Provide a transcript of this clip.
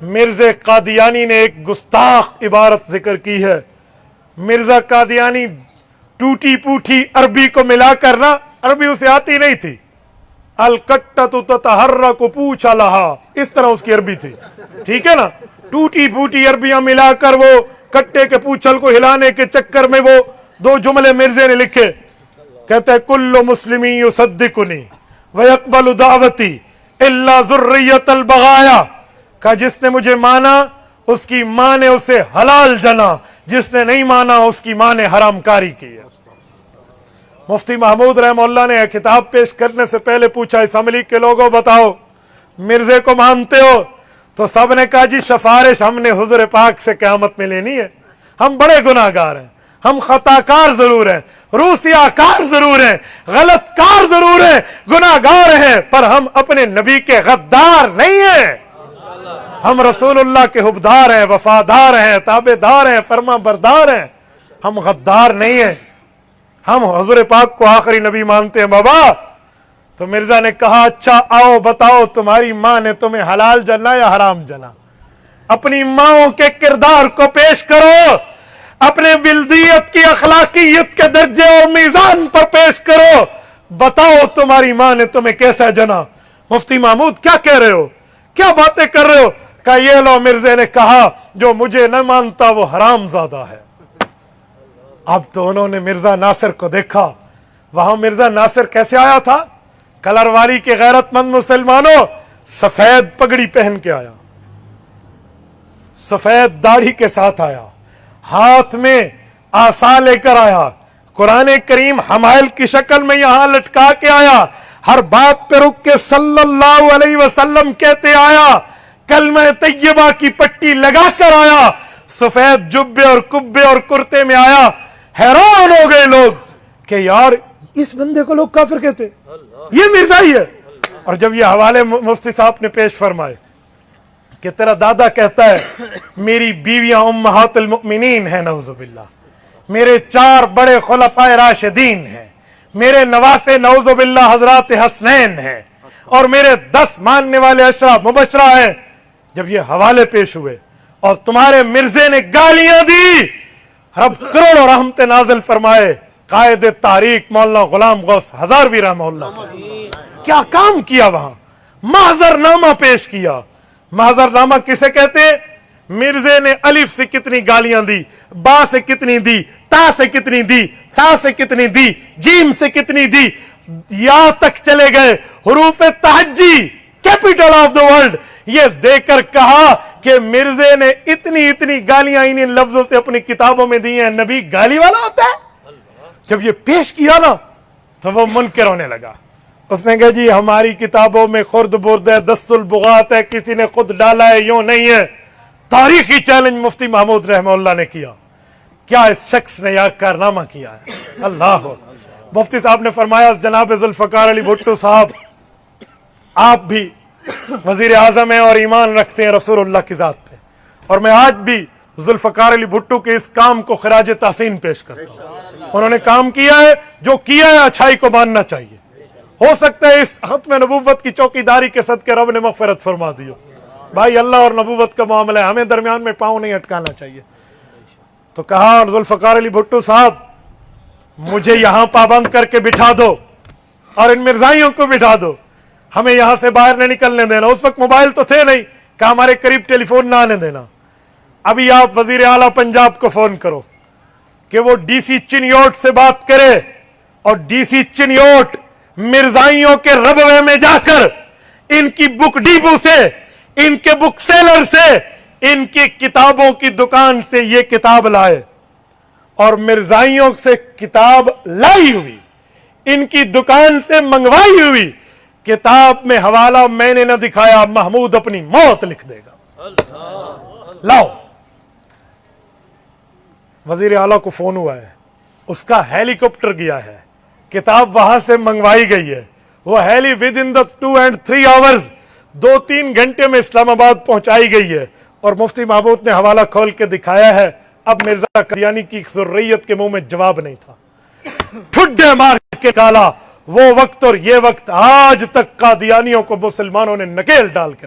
مرزا قادیانی نے ایک گستاخ عبارت ذکر کی ہے. مرزا قادیانی ٹوٹی پوٹی عربی کو ملا کر نا، عربی اسے آتی نہیں تھی، الکٹۃ تتحرک پوچھا لہا، اس طرح اس کی عربی تھی. ٹھیک ہے نا، ٹوٹی پوٹی عربیاں ملا کر وہ کٹے کے پوچھل کو ہلانے کے چکر میں وہ دو جملے مرزے نے لکھے. کہتے ہیں کل مسلمی یصدقنی ویقبل دعوتی الا ذریۃ البغایا، کہ جس نے مجھے مانا اس کی ماں نے اسے حلال جنا، جس نے نہیں مانا اس کی ماں نے حرام کاری کی ہے. مفتی محمود رحمہ اللہ نے کتاب پیش کرنے سے پہلے پوچھا اسمبلی کے لوگوں بتاؤ مرزے کو مانتے ہو؟ تو سب نے کہا جی سفارش ہم نے حضور پاک سے قیامت میں لینی ہے، ہم بڑے گناہ گار ہیں، ہم خطا کار ضرور ہیں، روسیا کار ضرور ہیں، غلط کار ضرور ہیں، گناہ گار ہیں، پر ہم اپنے نبی کے غدار نہیں ہیں. ہم رسول اللہ کے حبدار ہیں، وفادار ہیں، تابع دار ہیں، فرما بردار ہیں، ہم غدار نہیں ہیں. ہم حضور پاک کو آخری نبی مانتے ہیں بابا. تو مرزا نے کہا اچھا آؤ بتاؤ تمہاری ماں نے تمہیں حلال جنا یا حرام جنا؟ اپنی ماؤں کے کردار کو پیش کرو، اپنے ولدیت کی اخلاقیت کے درجے اور میزان پر پیش کرو، بتاؤ تمہاری ماں نے تمہیں کیسا جنا؟ مفتی محمود کیا کہہ رہے ہو، کیا باتیں کر رہے ہو؟ کہ یہ لو مرزے نے کہا جو مجھے نہ مانتا وہ حرام زادہ ہے. اب تو انہوں نے مرزا ناصر کو دیکھا. وہاں مرزا ناصر کیسے آیا تھا؟ کلر والی کے غیرت مند مسلمانوں، سفید پگڑی پہن کے آیا، سفید داڑھی کے ساتھ آیا، ہاتھ میں عصا لے کر آیا، قرآن کریم حمائل کی شکل میں یہاں لٹکا کے آیا، ہر بات پہ رک کے صلی اللہ علیہ وسلم کہتے آیا، کلمہ طیبہ کی پٹی لگا کر آیا، سفید جبے اور کبے اور کرتے میں آیا. حیران ہو گئے لوگ کہ یار اس بندے کو لوگ کافر کہتے، یہ مرزا ہی ہے. اور جب یہ حوالے مفتی صاحب نے پیش فرمائے کہ تیرا دادا کہتا ہے میری بیویاں امہات المؤمنین ہیں، نعوذ باللہ، میرے 4 بڑے خلفائے راشدین ہیں، میرے نواسے نعوذ باللہ حضرات حسنین ہیں، اور میرے 10 ماننے والے اشرا مبشرہ ہیں. جب یہ حوالے پیش ہوئے اور تمہارے مرزے نے گالیاں دی، رب کروڑوں رحمت نازل فرمائے. قائد تحریک مولانا غلام غوث ہزاروی رحمہ اللہ کیا کام کیا وہاں؟ معذر نامہ پیش کیا. معذر نامہ کسے کہتے ہیں؟ مرزے نے الف سے کتنی گالیاں دی، با سے کتنی دی، تا سے کتنی دی، تا سے کتنی دی، جیم سے کتنی دی، یا تک چلے گئے. حروف تہجی کیپٹل آف دا ورلڈ یہ دے کر کہا کہ مرزے نے اتنی گالیاں انہیں لفظوں سے اپنی کتابوں میں دی ہیں. نبی گالی والا ہوتا ہے؟ جب یہ پیش کیا نا تو وہ منکر ہونے لگا. اس نے کہا جی ہماری کتابوں میں خرد برد ہے، دست البغات ہے، کسی نے خود ڈالا ہے، یوں نہیں ہے. تاریخی چیلنج مفتی محمود رحمہ اللہ نے کیا. کیا اس شخص نے یہ کارنامہ کیا ہے؟ اللہ. مفتی صاحب نے فرمایا جناب ذوالفقار علی بھٹو صاحب آپ بھی وزیر اعظم ہیں اور ایمان رکھتے ہیں رسول اللہ کی ذات پہ، اور میں آج بھی ذوالفقار علی بھٹو کے اس کام کو خراج تحسین پیش کرتا ہوں. انہوں نے کام کیا ہے، جو کیا ہے اچھائی کو ماننا چاہیے. ہو سکتا ہے اس ختم نبوت کی چوکیداری کے صدقے رب نے مغفرت فرما دی ہو. بھائی اللہ اور نبوت کا معاملہ ہے، ہمیں درمیان میں پاؤں نہیں اٹکانا چاہیے. تو کہا ذوالفقار علی بھٹو صاحب مجھے یہاں پابند کر کے بٹھا دو اور ان مرزائیوں کو بٹھا دو، ہمیں یہاں سے باہر نہیں نکلنے دینا. اس وقت موبائل تو تھے نہیں کہ ہمارے قریب ٹیلی فون نہ آنے دینا. ابھی آپ وزیر اعلیٰ پنجاب کو فون کرو کہ وہ ڈی سی چنیوٹ سے بات کرے، اور ڈی سی چنیوٹ مرزائیوں کے ربوے میں جا کر ان کی بک ڈیپو سے، ان کے بک سیلر سے، ان کی کتابوں کی دکان سے یہ کتاب لائے. اور مرزائیوں سے کتاب لائی ہوئی، ان کی دکان سے منگوائی ہوئی کتاب میں حوالہ میں نے نہ دکھایا، محمود اپنی موت لکھ دے گا. لاؤ. وزیر اعلیٰ کو فون ہوا ہے، اس کا ہیلی کاپٹر گیا ہے، کتاب وہاں سے منگوائی گئی ہے، وہ ہیلی with in the 2 and 3 hours 2-3 گھنٹے میں اسلام آباد پہنچائی گئی ہے. اور مفتی محمود نے حوالہ کھول کے دکھایا ہے. اب مرزا قادیانی کی ذریت کے منہ میں جواب نہیں تھا، ٹھڈے مار کے کالا. وہ وقت اور یہ وقت آج تک قادیانیوں کو مسلمانوں نے نکیل ڈال کے رکھا.